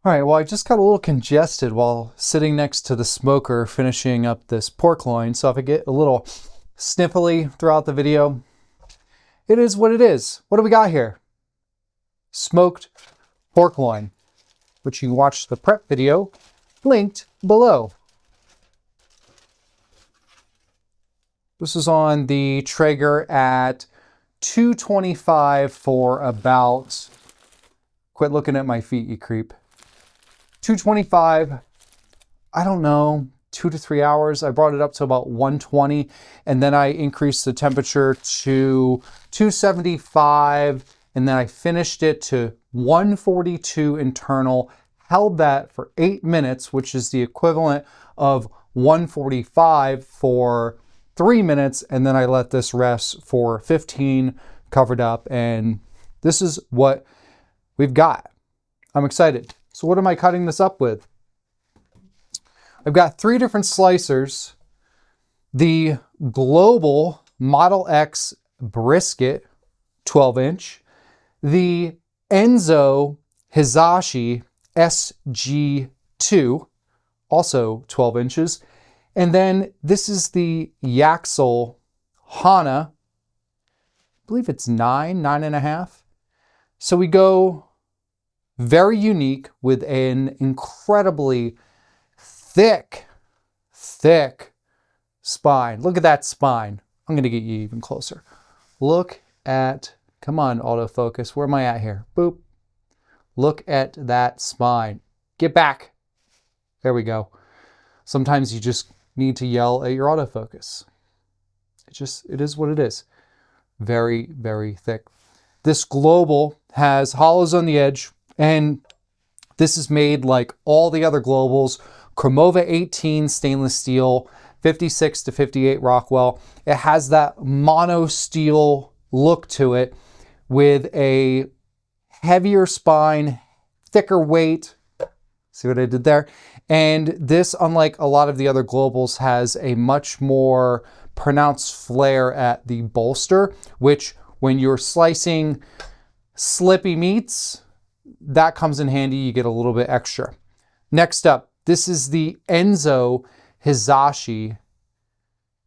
All right, well, I just got a little congested while sitting next to the smoker finishing up this pork loin. So if I get a little sniffly throughout the video, it is what it is. What do we got here? Smoked pork loin, which you can watch the prep video linked below. This is on the Traeger at 225 for about, quit looking at my feet, you creep. 225, I don't know, 2 to 3 hours. I brought it up to about 120, and then I increased the temperature to 275, and then I finished it to 142 internal, held that for 8 minutes, which is the equivalent of 145 for 3 minutes, and then I let this rest for 15, covered up, and this is what we've got. I'm excited. So what am I cutting this up with? I've got 3 different slicers. The Global Model X Brisket 12-inch, the Enso Hachi SG2, also 12 inches, and then this is the Yaxell Hana, I believe it's 9.5. So we go very unique with an incredibly thick spine. Look at that spine. I'm going to get you even closer. Look at, come on, autofocus. Where am I at here? Boop. Look at that spine. Get back. There we go. Sometimes you just need to yell at your autofocus. It is what it is. Very, very thick. This Global has hollows on the edge, and this is made like all the other Globals. Cromova 18 stainless steel, 56 to 58 Rockwell. It has that mono steel look to it with a heavier spine, thicker weight. See what I did there? And this, unlike a lot of the other Globals, has a much more pronounced flare at the bolster, which when you're slicing slippy meats, that comes in handy. You get a little bit extra. Next up, this is the Enso Hachi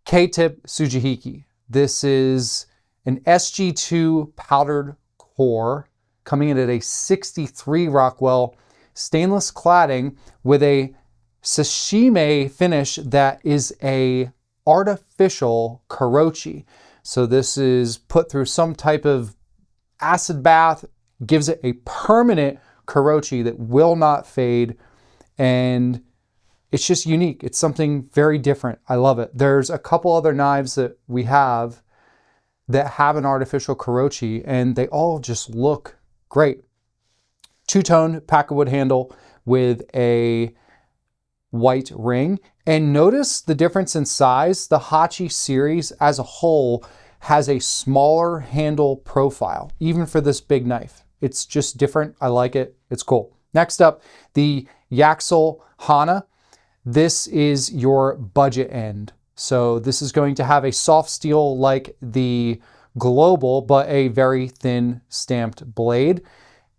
K-tip Sujihiki. This is an SG2 powdered core coming in at a 63 Rockwell stainless cladding with a sashimi finish that is a artificial karochi. So this is put through some type of acid bath, gives it a permanent karochi that will not fade, and it's just unique. It's something very different. I love it. There's a couple other knives that we have that have an artificial karochi, and they all just look great. Two-tone pack-of-wood handle with a white ring. And notice the difference in size. The Hachi series as a whole has a smaller handle profile, even for this big knife. It's just different. I like it. It's cool. Next up, the Yaxell Hana. This is your budget end. So this is going to have a soft steel like the Global, but a very thin stamped blade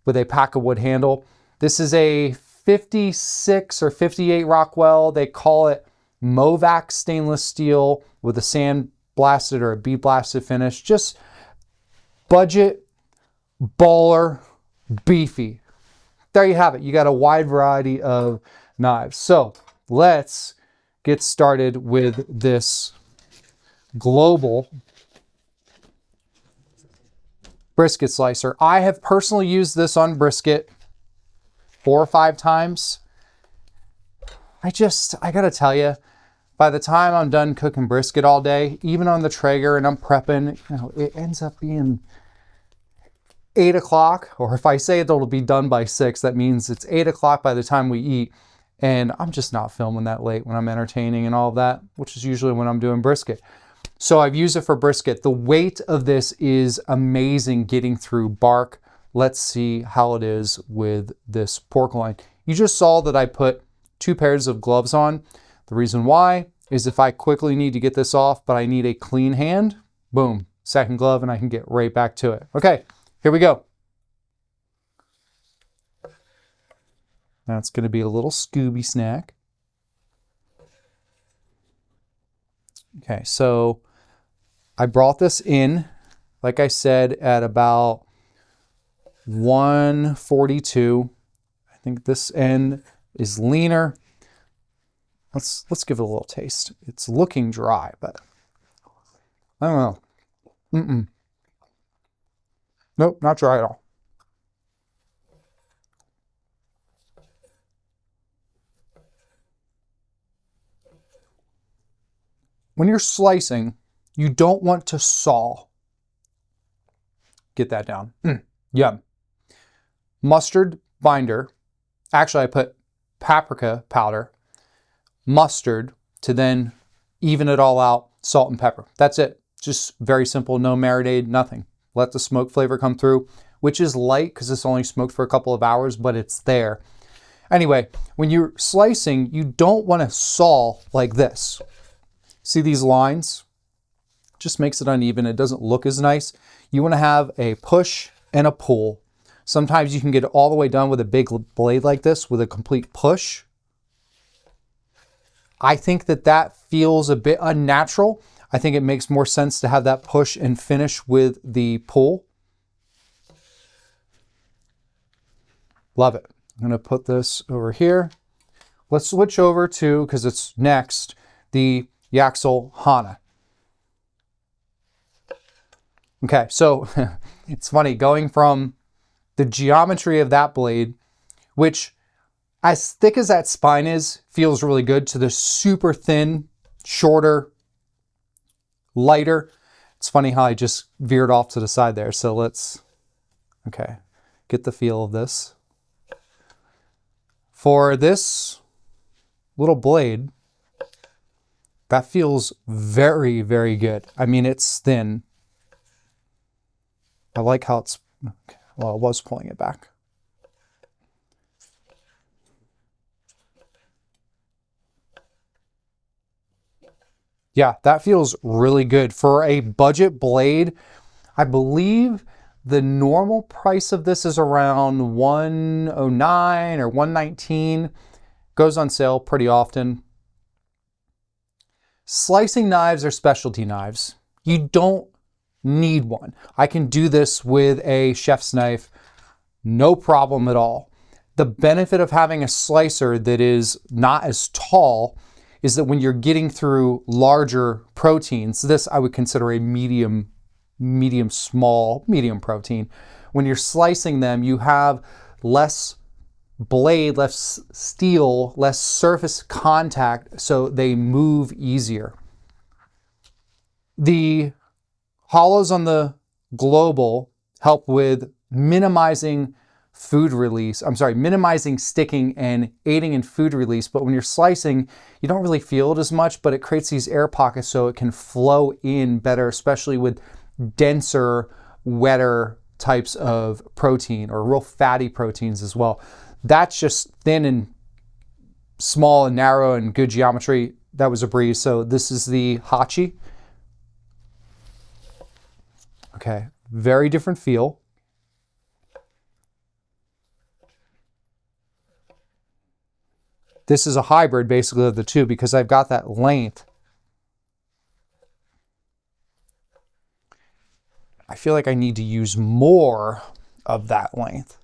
with a pack-of-wood handle. This is a 56 or 58 Rockwell. They call it Movac stainless steel with a sand blasted or a bead blasted finish. Just budget, baller, beefy. There you have it. You got a wide variety of knives. So let's get started with this Global brisket slicer. I have personally used this on brisket 4 or 5 times. I gotta tell you, by the time I'm done cooking brisket all day, even on the Traeger and I'm prepping, it ends up being 8 o'clock, or if I say it'll be done by 6, that means it's 8 o'clock by the time we eat, and I'm just not filming that late when I'm entertaining and all of that, which is usually when I'm doing brisket. So I've used it for brisket. The weight of this is amazing getting through bark. Let's see how it is with this pork loin. You just saw that I put 2 pairs of gloves on. The reason why is if I quickly need to get this off, but I need a clean hand, boom, second glove, and I can get right back to it. Okay, here we go. That's going to be a little Scooby snack. Okay, so I brought this in, like I said, at about 142. I think this end is leaner. Let's give it a little taste. It's looking dry, but I don't know. Nope, not dry at all. When you're slicing, you don't want to saw. Get that down. Yum. Mustard binder. Actually, I put paprika powder, mustard to then even it all out, salt and pepper. That's it. Just very simple, no marinade, nothing. Let the smoke flavor come through, which is light because it's only smoked for a couple of hours, but it's there. Anyway, when you're slicing, you don't want to saw like this. See these lines? Just makes it uneven. It doesn't look as nice. You want to have a push and a pull. Sometimes you can get it all the way done with a big blade like this with a complete push. I think that feels a bit unnatural. I think it makes more sense to have that push and finish with the pull. Love it. I'm going to put this over here. Let's switch over to, because it's next, the Yaxell Hana. Okay, so it's funny going from the geometry of that blade, which as thick as that spine is, feels really good, to the super thin, shorter, lighter. It's funny how I just veered off to the side there. So let's, okay, get the feel of this. For this little blade, that feels very, very good. I mean, it's thin. I like how it's, well, I was pulling it back. Yeah, that feels really good. For a budget blade, I believe the normal price of this is around $109 or $119. Goes on sale pretty often. Slicing knives are specialty knives. You don't need one. I can do this with a chef's knife, no problem at all. The benefit of having a slicer that is not as tall is that when you're getting through larger proteins, this I would consider a medium protein. When you're slicing them, you have less blade, less steel, less surface contact, so they move easier. The hollows on the global help with minimizing minimizing sticking and aiding in food release. But when you're slicing, you don't really feel it as much, but it creates these air pockets so it can flow in better, especially with denser, wetter types of protein or real fatty proteins as well. That's just thin and small and narrow and good geometry. That was a breeze. So this is the Hachi. Okay, very different feel. This is a hybrid basically of the two because I've got that length. I feel like I need to use more of that length.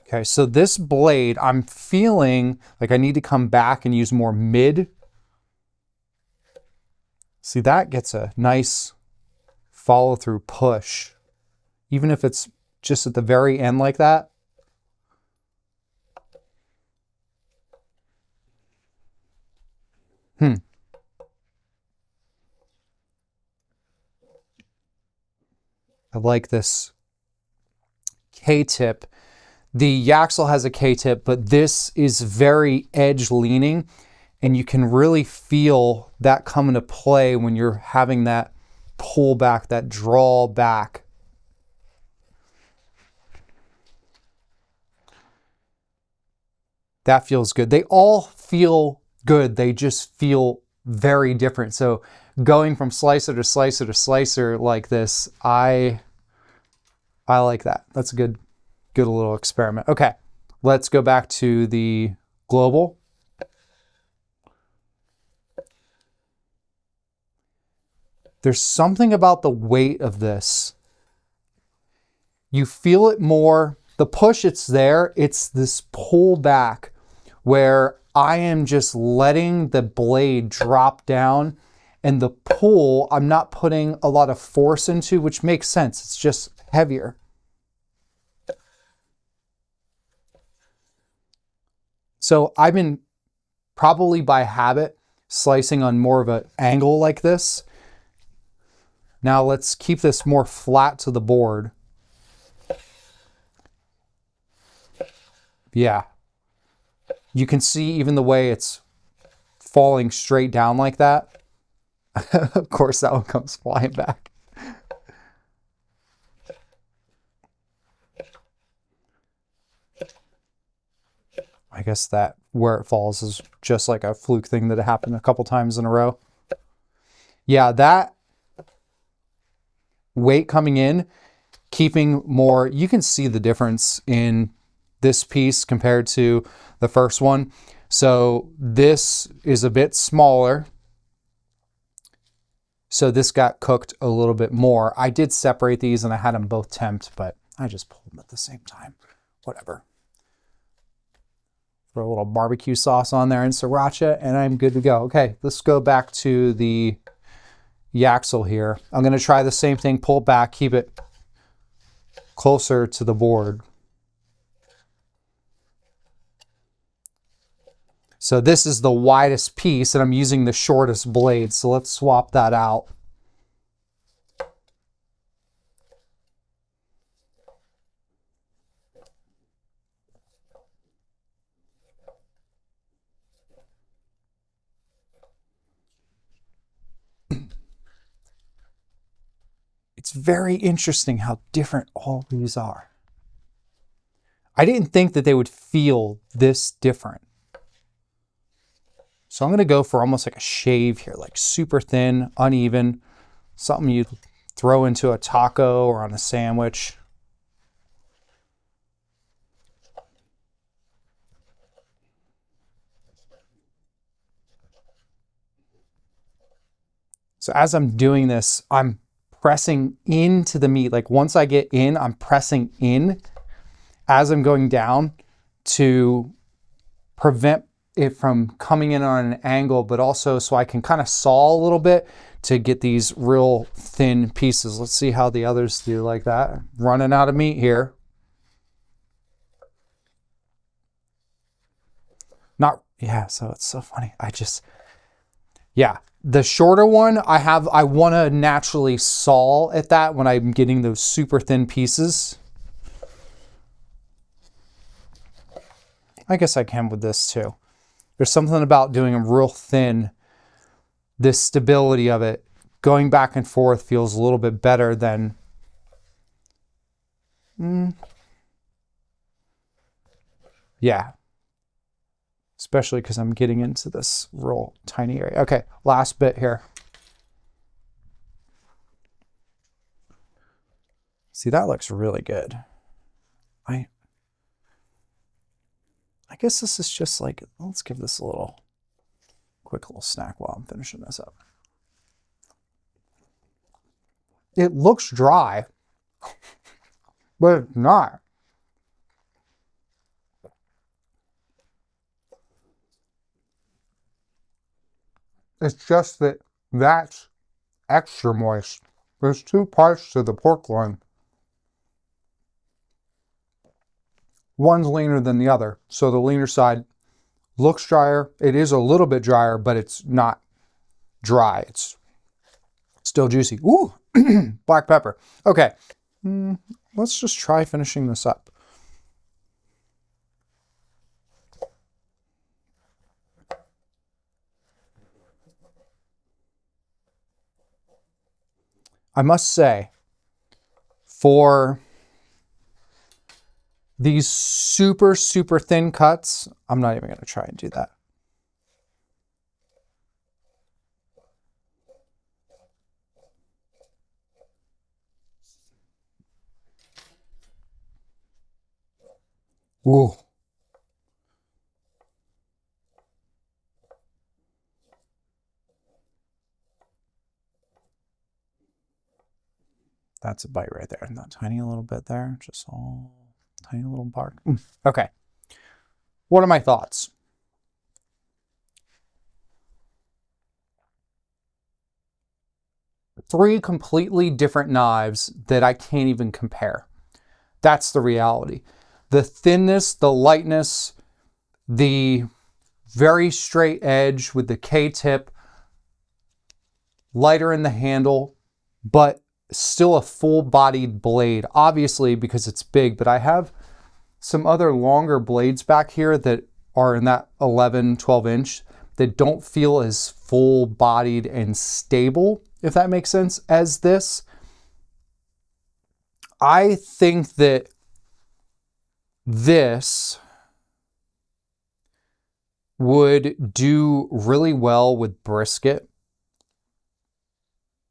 Okay, so this blade, I'm feeling like I need to come back and use more mid. See, that gets a nice follow through push. Even if it's just at the very end like that. I like this K-tip. The Yaxell has a K-tip, but this is very edge leaning, and you can really feel that come into play when you're having that pull back, that draw back. That feels good. They all feel good. They just feel very different. So going from slicer to slicer to slicer like this, I like that. That's a good little experiment. Okay, let's go back to the global. There's something about the weight of this. You feel it more. The push, it's there. It's this pull back where I am just letting the blade drop down, and the pull, I'm not putting a lot of force into, which makes sense. It's just heavier. So I've been probably by habit slicing on more of an angle like this. Now let's keep this more flat to the board. Yeah. You can see even the way it's falling straight down like that. Of course, that one comes flying back. I guess that where it falls is just like a fluke thing that happened a couple times in a row. Yeah, that weight coming in, keeping more, you can see the difference in this piece compared to the first one. So this is a bit smaller. So this got cooked a little bit more. I did separate these and I had them both temped, but I just pulled them at the same time. Whatever. Throw a little barbecue sauce on there and sriracha, and I'm good to go. Okay, let's go back to the Yaxel here. I'm going to try the same thing, pull back, keep it closer to the board. So this is the widest piece, and I'm using the shortest blade. So let's swap that out. It's very interesting how different all these are. I didn't think that they would feel this different. So I'm going to go for almost like a shave here, like super thin, uneven, something you throw into a taco or on a sandwich. So as I'm doing this, I'm pressing into the meat. Like once I get in, I'm pressing in as I'm going down to prevent it from coming in on an angle, but also so I can kind of saw a little bit to get these real thin pieces. Let's see how the others do like that. Running out of meat here. Yeah, so it's so funny. Yeah, the shorter one, I want to naturally saw at that when I'm getting those super thin pieces. I guess I can with this too. There's something about doing them real thin. This stability of it, going back and forth feels a little bit better than... Yeah. Especially because I'm getting into this real tiny area. Okay, last bit here. See, that looks really good. I guess this is just like, let's give this a quick little snack while I'm finishing this up. It looks dry, but it's not. It's just that that's extra moist. There's two parts to the pork loin. One's leaner than the other. So the leaner side looks drier. It is a little bit drier, but it's not dry. It's still juicy. Ooh, black pepper. Okay, let's just try finishing this up. I must say, for these super, super thin cuts, I'm not even going to try and do that. Ooh. That's a bite right there. And that tiny little bit there, just all tiny little bark. Okay. What are my thoughts? Three completely different knives that I can't even compare. That's the reality. The thinness, the lightness, the very straight edge with the K-tip, lighter in the handle, but still a full-bodied blade, obviously because it's big, but I have some other longer blades back here that are in that 11, 12 inch that don't feel as full-bodied and stable, if that makes sense, as this. I think that this would do really well with brisket.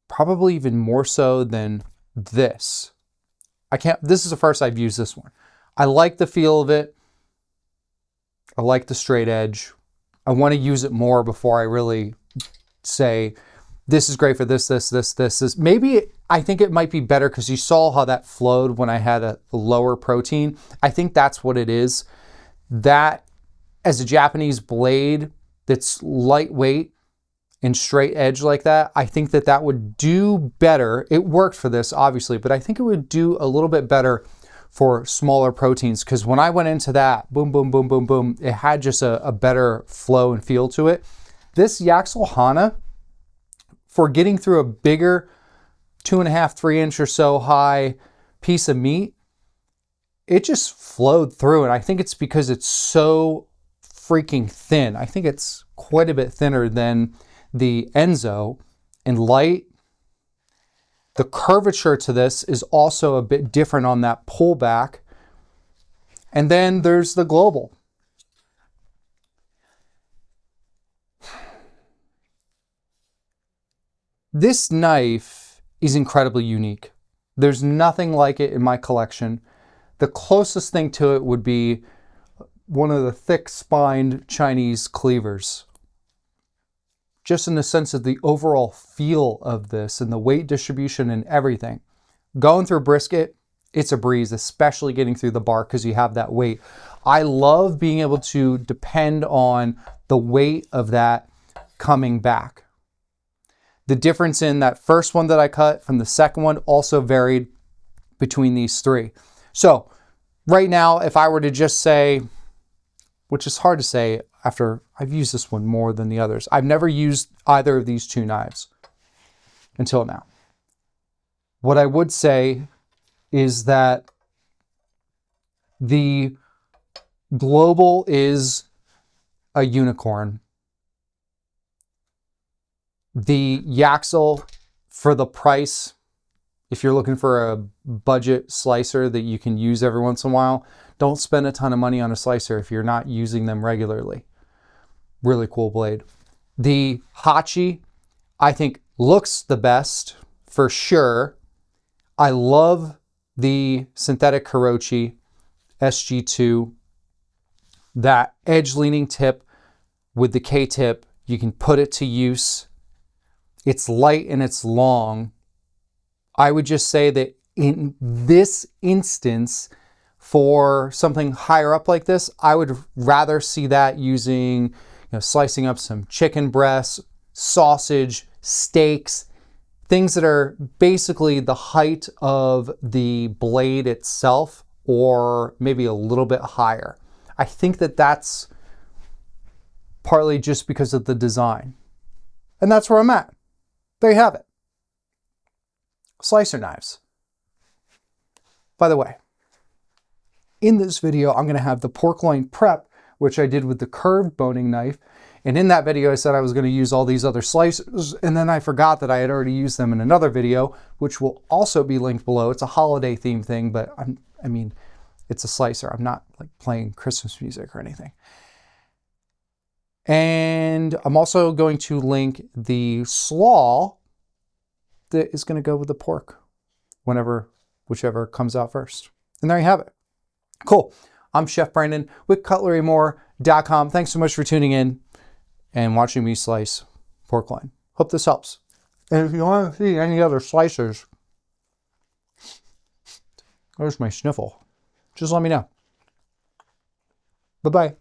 Probably even more so than this. This is the first I've used this one. I like the feel of it. I like the straight edge. I want to use it more before I really say, this is great for this. Maybe I think it might be better because you saw how that flowed when I had a lower protein. I think that's what it is. That as a Japanese blade that's lightweight and straight edge like that, I think that that would do better. It worked for this, obviously, but I think it would do a little bit better for smaller proteins, because when I went into that, boom, boom, boom, boom, boom, it had just a better flow and feel to it. This Yaxell Hana, for getting through a bigger 2.5, 3 inch or so high piece of meat, it just flowed through. And I think it's because it's so freaking thin. I think it's quite a bit thinner than the Enso and light. The curvature to this is also a bit different on that pullback. And then there's the global. This knife is incredibly unique. There's nothing like it in my collection. The closest thing to it would be one of the thick-spined Chinese cleavers. Just in the sense of the overall feel of this and the weight distribution and everything. Going through brisket, it's a breeze, especially getting through the bark because you have that weight. I love being able to depend on the weight of that coming back. The difference in that first one that I cut from the second one also varied between these three. So right now, if I were to just say, which is hard to say after I've used this one more than the others. I've never used either of these two knives until now. What I would say is that the global is a unicorn. The Yaxel, for the price, if you're looking for a budget slicer that you can use every once in a while, don't spend a ton of money on a slicer if you're not using them regularly. Really cool blade. The Hachi, I think, looks the best for sure. I love the synthetic Hirochi SG2. That edge leaning tip with the K-tip, you can put it to use. It's light and it's long. I would just say that in this instance, for something higher up like this, I would rather see that using, slicing up some chicken breasts, sausage, steaks, things that are basically the height of the blade itself, or maybe a little bit higher. I think that that's partly just because of the design. And that's where I'm at. There you have it. Slicer knives. By the way, in this video, I'm going to have the pork loin prep, which I did with the curved boning knife. And in that video, I said I was going to use all these other slicers, and then I forgot that I had already used them in another video, which will also be linked below. It's a holiday theme thing, but I mean, it's a slicer. I'm not like playing Christmas music or anything. And I'm also going to link the slaw that is going to go with the pork whichever comes out first. And there you have it. Cool. I'm Chef Brandon with CutleryMore.com. Thanks so much for tuning in and watching me slice pork loin. Hope this helps. And if you want to see any other slicers, there's my sniffle. Just let me know. Bye-bye.